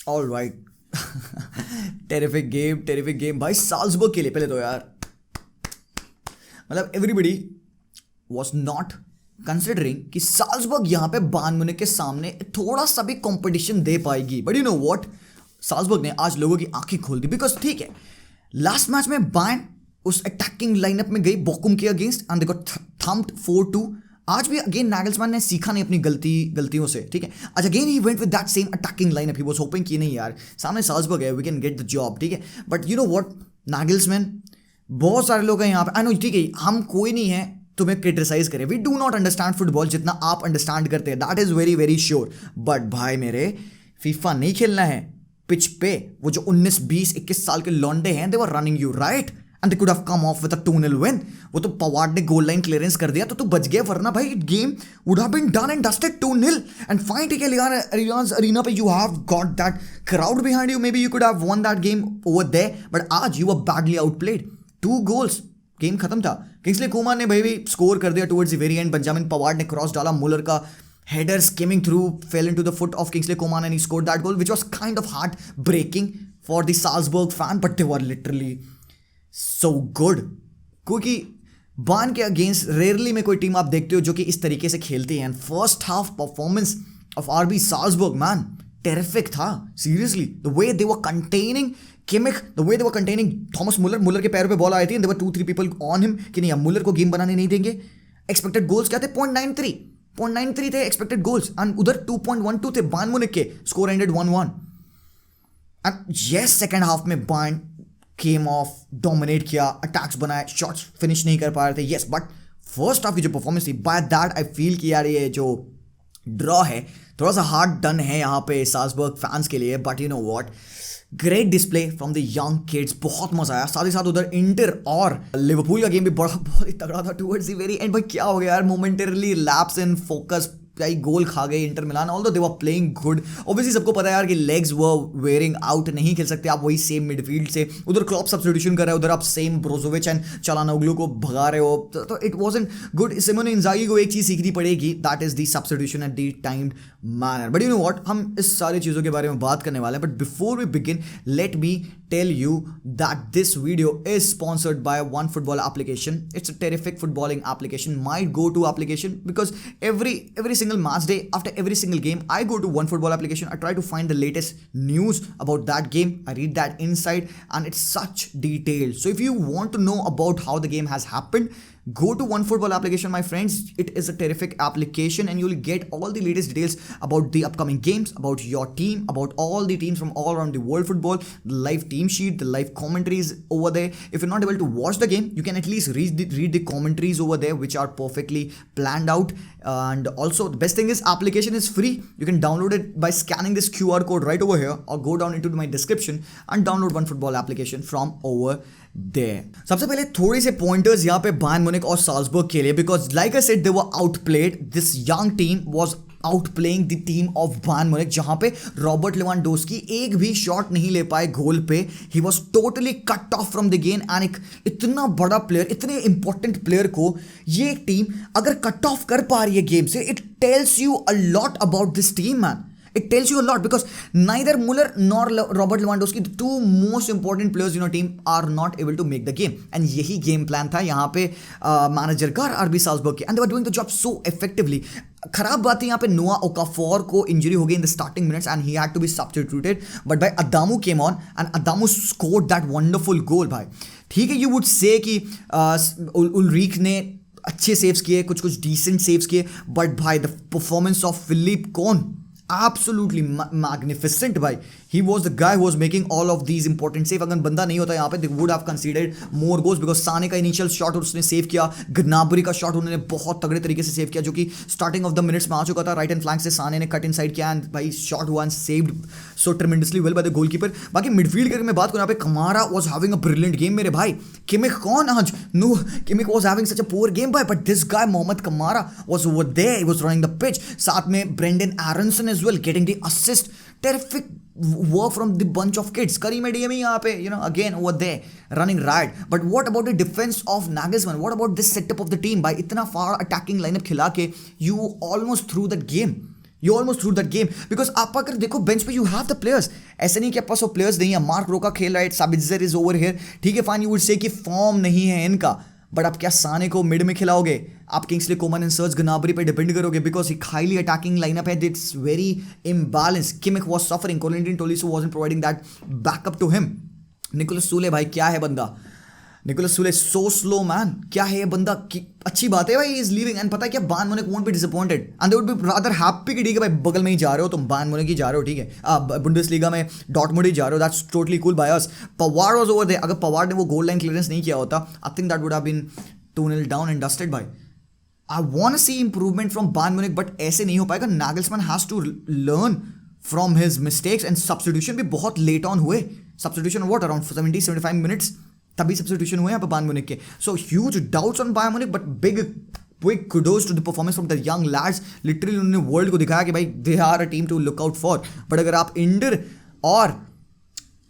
All right. Terrific game भाई Salzburg के लिए पहले तो यार मतलब एवरीबडी वॉज नॉट कंसिडरिंग कि साल्जबर्ग यहाँ पे बायर्न म्यूनिख के सामने थोड़ा सा भी कंपटीशन दे पाएगी, but you know what, Salzburg ने आज लोगों की आंखें खोल दी। बिकॉज ठीक है, लास्ट मैच में बायर्न उस अटैकिंग लाइनअप में गई बॉकुम के against and they got thumped 4-2। आज भी अगेन नागल्समैन ने सीखा नहीं अपनी गलतियों से, ठीक है। आज again he went with that same attacking lineup. He was hoping कि नहीं यार सामने साल्जबर्ग है, we can get the job, ठीक है। But you know what, Nagelsmann, बहुत सारे लोग हैं यहाँ पे, आई नो, ठीक है, हम कोई नहीं है तुम्हें क्रिटिसाइज करें, we do not understand football जितना आप अंडरस्टैंड करते हैं, that is very very sure. But भाई मेरे, फीफा नहीं खेलना है पिच पे। वो जो 19, 20, 21 साल के लौंडे हैं, they were running you right and they could have come off with a 2-0 win. वो तो पवार्ड ने गोल लाइन क्लियरेंस कर दिया तो तू बच गया, वरना भाई game would have been done and dusted 2-0। And fine, ठीक है, एलियांज अरीना पे you have got that crowd behind you, maybe you could have won that game over there, but आज you were badly outplayed. 2 goals, game खत्म था। Kingsley कोमान ने भाई भी score कर दिया towards the very end. Benjamin Pavard ने cross डाला, मुलर का header skimming through fell into the foot of Kingsley Coman and he scored that goal, which was kind of heart breaking for the Salzburg fan, but they were literally so good। क्योंकि Bayern के against rarely में कोई team आप देखते हो जो कि इस तरीके से खेलती है। And first half performance of RB Salzburg, man, terrific था। Seriously, the way they were containing Kimmich, the way they were containing Thomas Muller के पैरों पे बॉल आई थी and there were 2-3 people on him कि नहीं, अब मुलर को गेम बनाने नहीं देंगे। एक्सपेक्टेड गोल्स क्या थे? 0.93 थे एक्सपेक्टेड गोल्स एंड उधर 2.12 थे बायर्न म्यूनिख के। Score ended 1-1 and yes, second half में बायर्न केम ऑफ, डोमिनेट किया, अटैक्स बनाए, शॉट्स फिनिश नहीं कर पा रहे थे, यस। बट फर्स्ट हाफ की जो परफॉर्मेंस थी, बाय दैट आई फील कि यार ये जो ड्रॉ है थोड़ा सा हार्ड डन है यहाँ पे साल्जबर्ग फैंस के लिए। But you know what, great display from the young kids, बहुत मजा आया। साथ ही साथ उधर इंटर और लिवरपूल का गेम भी बहुत ही तगड़ा था टुवर्ड्स द वेरी एंड। भाई क्या हो गया यार, मोमेंटरली लैप्स इन फोकस, भाई गोल खा गए Inter Milan, although they were playing good. Obviously सबको पता है यार कि लेग्स वर वेयरिंग आउट, नहीं खेल सकते आप वही सेम मिडफील्ड से। उधर क्लॉप सब्स्टिट्यूशन कर रहे हो, उधर आप सेम ब्रोजोविच एंड चालानोग्लू को भगा रहे हो, तो इट वाजंट गुड। सिमोने इंजागी को एक चीज सीखनी पड़ेगी, that is the substitution at the timed manner. But you know what, हम इस सारी चीज़ों के बारे में बात करने वाले हैं। But before we begin, let me tell you that this video is sponsored by one football application. It's a terrific footballing application, my go-to application, because every single match day, after every single game, I go to one football application. I try to find the latest news about that game. I read that inside and it's such detail. So if you want to know about how the game has happened, go to one football application, my friends. It is a terrific application and you'll get all the latest details about the upcoming games, about your team, about all the teams from all around the world football, the live team sheet, the live commentaries over there. If you're not able to watch the game, you can at least read the commentaries over there, which are perfectly planned out. And also the best thing is, application is free. You can download it by scanning this QR code right over here, or go down into my description and download one football application from over there. सबसे पहले थोड़े से pointers यहाँ पे Bayern Munich और Salzburg के लिए, because like I said, they were outplayed. This young team was outplaying the team of Bayern Munich, जहां पे रॉबर्ट लेवांडोव्स्की एक भी शॉट नहीं ले पाए गोल पे। He was totally cut off from the game and एक इतना बड़ा प्लेयर, इतने इंपॉर्टेंट प्लेयर को ये टीम अगर कट ऑफ कर पा रही है गेम से, it tells you a lot about this team, man. It tells you a lot because neither Muller nor Robert Lewandowski, the two most important players in your team, are not able to make the game. And यही game plan था यहाँ पे manager का RB Salzburg के, and they were doing the job so effectively. खराब बात है यहाँ पे, नोआ ओकाफोर को इंजरी हो गई in the starting minutes and he had to be substituted, but by Adamu came on and Adamu scored that wonderful goal भाई। ठीक है, you would say कि उल्रीक ने अच्छे सेव्स किए, कुछ डिसेंट सेव्स किए, बट भाई the performance of Philipp Köhn, absolutely magnificent भाई। he was the guy who was making all of these important save। अगर बंदा नहीं होता यहाँ पे, they would have conceded more goals because साने का इनिशियल शॉट उसने सेव किया, गनाबरी का शॉट उन्होंने बहुत तगड़े तरीके से सेव किया, जो कि स्टार्टिंग ऑफ द मिनट्स में आ चुका था। राइट एंड फ्लैंक से साने ने कट इनसाइड किया एंड भाई शॉट हुआ and saved so tremendously well by the goalkeeper. बाकी मिडफील्ड की मैं बात करूँ यहाँ पे, Camara was having a brilliant game मेरे भाई। किमिक कौन आज, no, Kimmich was having such a poor game भाई, but this guy Mohamed Camara was over there, he was running the pitch. साथ में Brenden Aaronson as well getting the assist, terrific work from the bunch of kids. Karim Adeyemi यहाँ पे, you know, again over there running riot. But what about the defense of Nagelsmann? What about this setup of the team? By इतना far attacking lineup खिला के, you almost threw that game. You almost through that game because आप अगर देखो bench पे you have the players, ऐसे नहीं कि आपके पास वो प्लेयर्स नहीं है. मार्क रोका खेल रहा है, साबित्जर इज ओवर हियर, ठीक है फाइन, यू वुड से कि फॉर्म नहीं है इनका, बट आप क्या साने को मिड में खिलाओगे? आप Kingsley Coman and Serge Gnabry पे डिपेंड करोगे बिकॉज एक हाईली अटैकिंग लाइनअप है. It's very imbalance. Kimmich was suffering, Corentin Tolisso wasn't providing that backup to him. Nicolas Sule भाई क्या है बंदा, Nicolas Sule so slow man, क्या है ये बंदा की अच्छी बात है भाई इज लीविंग. एंड पता है क्या, Bayern Munich won't be disappointed and they would be rather happy कि ठीक है भाई बगल में ही जा रहे हो तुम, बायर्न म्यूनिख ही जा रहे हो, ठीक है बुंडेसलीगा में डॉर्टमुंड ही जा रहे हो, that's totally cool by us. Pavard was over there, अगर पवार ने वो गोल लाइन क्लियरेंस नहीं किया होता I think that would have been 2-0 down and dusted भाई. I want to see improvement from Bayern Munich but ऐसे नहीं हो पाएगा. Nagelsmann has to learn from his mistakes and substitution भी बहुत लेट ऑन हुए. सब्स्टिट्यूशन व्हाट अराउंड 70-75 मिनट्स तभी substitution हुए यहाँ पे बायर्न म्यूनिख के. So huge doubts on Bayern Munich but big kudos to the performance from the young lads. Literally उन्होंने world को दिखाया कि भाई they are a team to look out for. But अगर आप इंटर और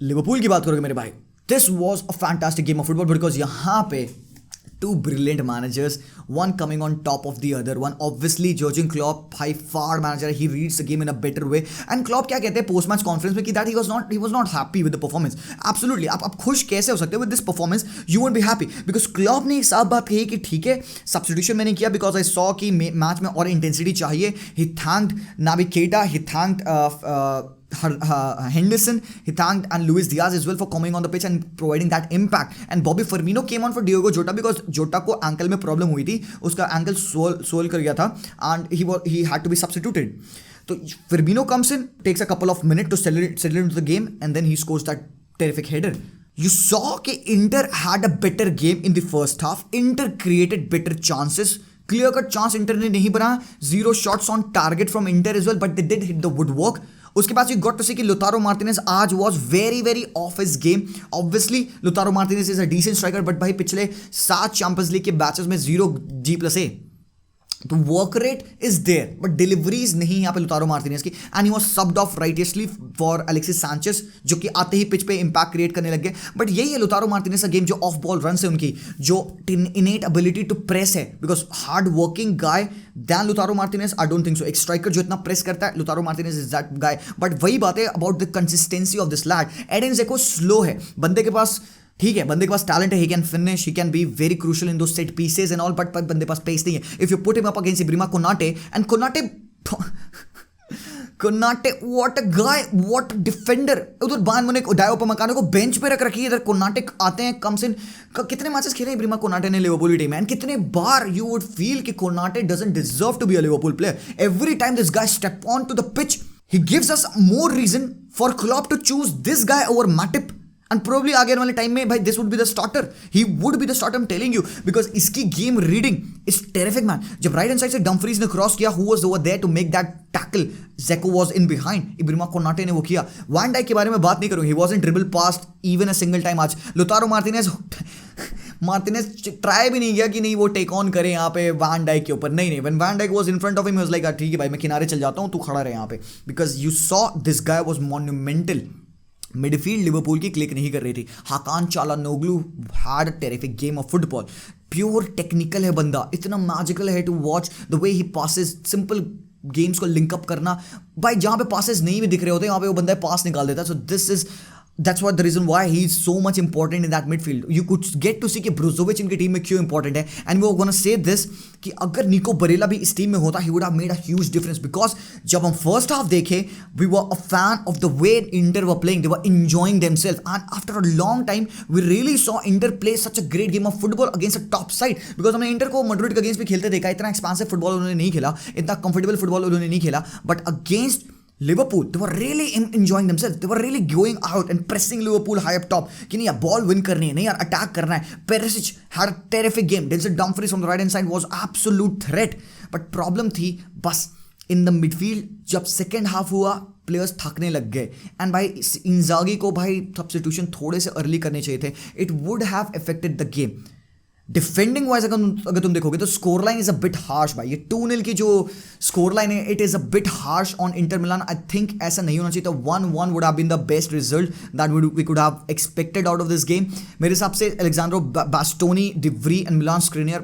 लिवरपूल की बात करोगे मेरे भाई, this was a fantastic game of football because यहाँ पे two brilliant managers, one coming on top of the other. One obviously Jurgen Klopp, by far manager, he reads the game in a better way. And Klopp क्या कहते हैं post match conference में कि that he was not happy with the performance. Absolutely, आप खुश कैसे हो सकते हो with this performance? You won't be happy because Klopp ने एक साफ बात कही कि ठीक है substitution मैंने किया because I saw कि मैच में और intensity चाहिए. He thanked Naby Keita, he thanked Henderson, he thanked and Luis Diaz as well for coming on the pitch and providing that impact. And Bobby Firmino came on for Diogo Jota because Jota को ankle में problem हुई थी, उसका ankle swell कर गया था and he had to be substituted. So Firmino comes in, takes a couple of minutes to settle into the game and then he scores that terrific header. You saw कि Inter had a better game in the first half. Inter created better chances. Clear cut chance Inter ने नहीं बना. 0 shots on target from Inter as well, but they did hit the woodwork. उसके बाद you got to see कि Lautaro Martinez आज was very off his game. Obviously Lautaro Martinez is a decent striker, but भाई पिछले 7 champions league के batches में 0 G+A. तो work rate is there but deliveries नहीं यहाँ पे लुतारो मार्टिनेज की. And he was subbed off righteously for Alexis Sanchez जो कि आते ही पिच पे इंपैक्ट क्रिएट करने लग गए. बट यही है लुतारो मार्टिनेज का गेम, जो ऑफ बॉल रन है उनकी, जो इनेट एबिलिटी टू प्रेस है because hard working guy than Lautaro Martinez. I don't think so एक स्ट्राइकर जो इतना प्रेस करता है, Lautaro Martinez is that guy. But वही बात है about the consistency of this lad. Edin Dzeko slow है, बंदे के पास ठीक है, बंदे के पास टैलेंट है, he can finish, he can be very crucial in those set pieces and all, but बंदे के पास पेस नहीं है. If you put him up against Ibrahima Konate and Konate what a guy, what defender. उधर Bayern Munich Dayot Upamecano को bench पे रख रखी है, इधर कोनाटे आते हैं कम्स इन. कितने मैचेस खेले इब्राहिमा कोनाटे ने लिवरपूल टीम में, एंड कितने बार यू वुड फील कि Konate doesn't deserve to be a Liverpool player. Every time this guy step on to the pitch, he gives us more reason for Klopp to choose this guy over Matip. And probably आगे वाले time में भाई this would be the starter, he would be the starter, I am telling you, because इसकी game reading is terrific man. जब right hand side से Dumfries ने cross किया, who was over there to make that tackle? Dzeko was in behind, Ibrahima Konate ने वो किया. Van Dyke के बारे में बात नहीं करूंगा, he wasn't dribble past even a single time. आज लुतारो मार्टिनेज ट्राई भी नहीं किया कि नहीं वो टेक ऑन करे यहाँ पे वैन डाइक के ऊपर. नहीं, when van Dijk was in front of him, he was like ठीक है भाई मैं किनारे चल जाता हूँ, तू खड़ा रहे यहाँ पे, because you saw this guy was monumental. Midfield Liverpool की क्लिक नहीं कर रही थी. Hakan Calhanoglu had a terrific game of football. Pure technical है बंदा, इतना मैजिकल है to watch the way he passes. Simple games को लिंकअप करना भाई, जहाँ पे पासेस नहीं भी दिख रहे होते वहाँ पे वो बंदा पास निकाल देता. So this is that's what the reason why he is so much important in that midfield. You could get to see कि ब्रोजोविच इनकी टीम में क्यों important है. And we were gonna say this कि अगर निको बरेला भी इस टीम में होता, he would have made a huge difference, because जब हम फर्स्ट हाफ देखे, we were a fan of the way Inter were playing. They were enjoying themselves, and after a long time we really saw Inter play such a great game of football against a top side. Because हमने inter को Madrid के against भी खेलते देखा, इतना expensive football उन्होंने नहीं खेला, इतना कंफर्टेबल फुटबॉल उन्होंने नहीं खेला, but against Liverpool, they were really enjoying themselves. They were really going out and pressing Liverpool high up top. कि नहीं यार बॉल विन करनी है, नहीं यार अटैक करना है. Perisic had a terrific game. Denzel Dumfries from the right hand side was absolute threat. But problem थी बस in the midfield, जब second half हुआ प्लेयर्स थकने लग गए. एंड भाई इंजागी को भाई सब्स्टिट्यूशन थोड़े से अर्ली करने चाहिए थे. It would have affected the game. Defending wise अगर तुम देखोगे तो score line is a bit harsh भाई, ये 2-0 की जो स्कोर लाइन है it is a bit harsh on Inter Milan. I think ऐसा नहीं होना चाहिए था। 1-1 would have been the best result that we could have expected out of this game. मेरे हिसाब से Alessandro Bastoni, de Vrij and Milan Skriniar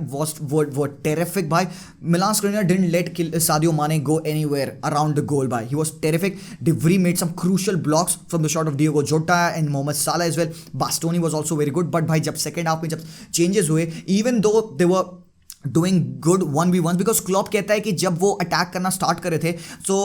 were terrific भाई। Milan Skriniar didn't late Sadio Mane go anywhere around the goal भाई, he was terrific. De Vrij made some crucial blocks from the shot of Diogo Jota and Mohamed Salah as well. Bastoni was also very good, but भाई जब second half में जब changes हुए, even though they were doing good 1v1 because Klopp कहता है कि जब वो अटैक करना स्टार्ट कर रहे थे तो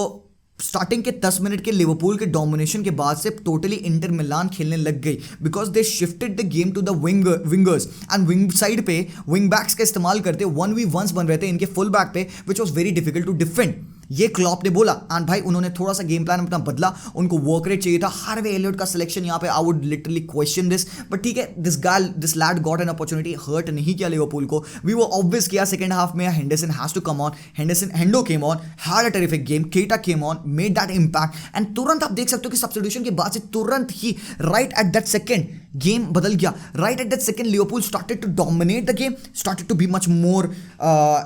स्टार्टिंग के 10 मिनट के लिवरपूल के डोमिनेशन के बाद से टोटली इंटर मिलान खेलने लग गई because they shifted the game to the wingers and wing side पे विंग बैक्स का इस्तेमाल करते 1v1s बन रहे थे इनके फुल बैक पे which was very difficult to defend. ये क्लॉप ने बोला एंड भाई उन्होंने थोड़ा सा गेम प्लान अपना बदला, उनको वर्क रेट चाहिए था। हार्वे एलियट का सिलेक्शन यहाँ पे I would literally question this, but ठीक है, this lad got an opportunity, hurt नहीं किया लिवरपूल को। वी वो ऑब्वियस किया सेकंड हाफ में Henderson has to come on, Hendo came on, had a terrific game, Keita came on, made that impact and तुरंत आप देख सकते हो कि सब्स्टिट्यूशन के बाद से तुरंत ही right at that second game बदल गया। Right at that second Liverpool started to dominate the game, started to be much more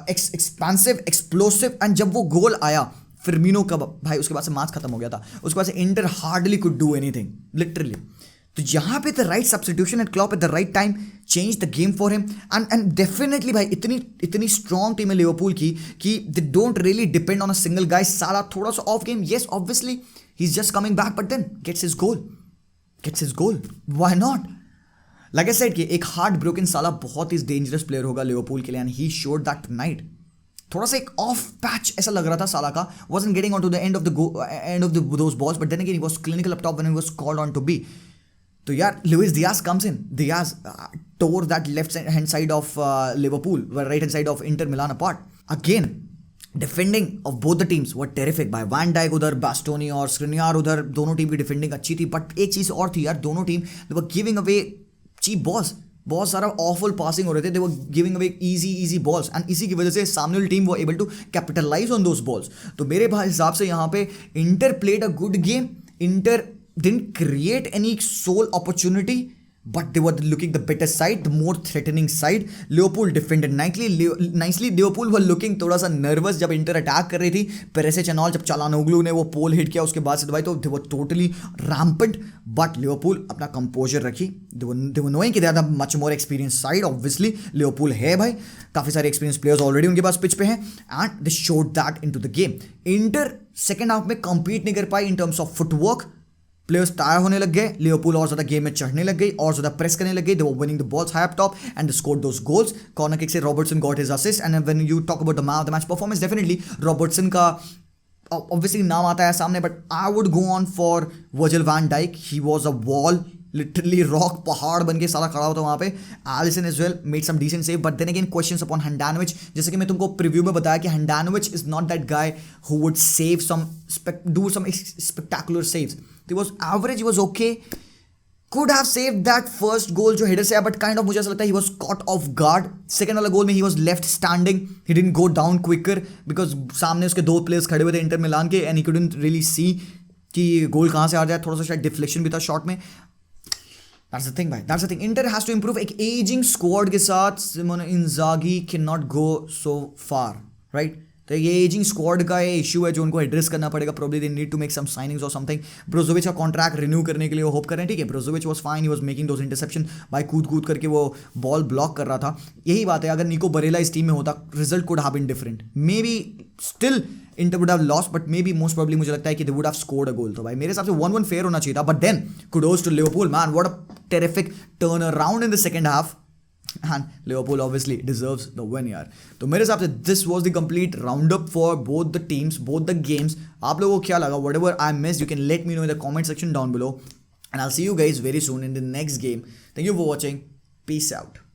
expensive, explosive and जब वो गोल आया फिरमिनो का भाई उसके बाद से मैच खत्म हो गया था, उसके बाद से Inter hardly could do anything literally. तो यहाँ पे the right substitution at Klopp at the right time change the game for him and definitely भाई इतनी स्ट्रॉन्ग टीम है लिवरपूल की कि they don't really depend on a single guy. साला थोड़ा सा off game, yes obviously he is just coming back, but then gets his goal, why not. Like I said कि एक हार्ट ब्रोकन साला बहुत ही डेंजरस प्लेयर होगा Liverpool के लिए and he showed that tonight. थोड़ा सा एक ऑफ पैच ऐसा लग रहा था साला का, wasn't getting on to the end of those balls, but then again he was clinical up top when he was called on to be. तो यार Luis Diaz comes in. Diaz tore that left hand side of Liverpool, right hand side of Inter Milan apart. Again, defending of both the teams were terrific भाई। Van Dyke उधर, बास्टोनी और स्क्रिनियार उधर, दोनों team की defending अच्छी थी, but एक चीज़ और थी यार, दोनों team they were giving away cheap balls, बहुत सारा ऑफुल पासिंग हो रहे थे, they were giving away easy balls and इसी की वजह से सामने वाली टीम वो able to capitalise on those balls. तो मेरे भाई हिसाब से यहाँ पे Inter played a good game, Inter didn't create any sole opportunity but they were looking the better side, the more threatening side. Liverpool defended nicely. Liverpool were looking थोड़ा सा nervous जब इंटर अटैक कर रही थी। पेरेसिच and all, जब चालानोग्लू ने वो पोल hit किया उसके बाद से दबाई तो they were totally rampant, but Liverpool अपना कंपोजर रखी। they were knowing कि they are the much more experienced side, obviously Liverpool है भाई, काफ़ी सारे experienced players ऑलरेडी उनके पास पिच पे हैं and they showed that into the game. Inter second half में compete नहीं कर पाई in terms of footwork, players tyre होने लग गए, लिवरपूल और ज्यादा गेम में चढ़ने लग गई, और ज्यादा प्रेस करने लग गई, they were winning the balls high up top and they scored those goals. Corner kick से Robertson got his assist and when you talk about the man of the match performance, definitely Robertson का obviously नाम आता है सामने, but I would go on for Virgil van Dijk. He was a wall, literally rock पहाड़ बन के सारा खड़ा होता वहाँ पे। Alisson as well made some decent save, but then again questions upon Handanovic. जैसे कि मैं तुमको प्रीव्यू में बताया कि Handanovic is not that guy who would save some do some spectacular saves. He was average, he was okay, could have saved that first goal जो header से आया, but kind of मुझे ऐसा लगता है he was caught off guard. Second वाला गोल में he was left standing, he didn't go down quicker because सामने उसके दो प्लेयर्स खड़े हुए थे इंटर मिलान के and he couldn't really see कि गोल कहाँ से आ जाए, थोड़ा सा शायद डिफ्लेक्शन भी था शॉट में। That's the thing भाई, that's the thing. Inter has to improve. एक aging squad के साथ Simone Inzaghi cannot go so far, right? तो ये एजिंग स्क्वाड का ये इशू है जो उनको एड्रेस करना पड़ेगा। Probably they need to make some signings और समथिंग। ब्रोजोविच का कॉन्ट्रैक्ट रिन्यू करने के लिए वो होप कर रहे हैं, ठीक है। Brozovic was fine, he was making those interception, भाई कूद करके वो बॉल ब्लॉक कर रहा था। यही बात है, अगर निको बरेला इस टीम में होता result could have been different. Maybe still Inter would have lost, but maybe most probably मुझे लगता है कि they would have scored a goal. तो भाई मेरे हिसाब से 1-1 फेयर होना चाहिए था, but then kudos to Liverpool, man what a terrific turn around in the second half and Liverpool obviously deserves the win यार। तो मेरे हिसाब से this was the complete roundup for both the teams, both the games। आप लोगों को क्या लगा? Whatever I missed, you can let me know in the comment section down below and I'll see you guys very soon in the next game. Thank you for watching. Peace out.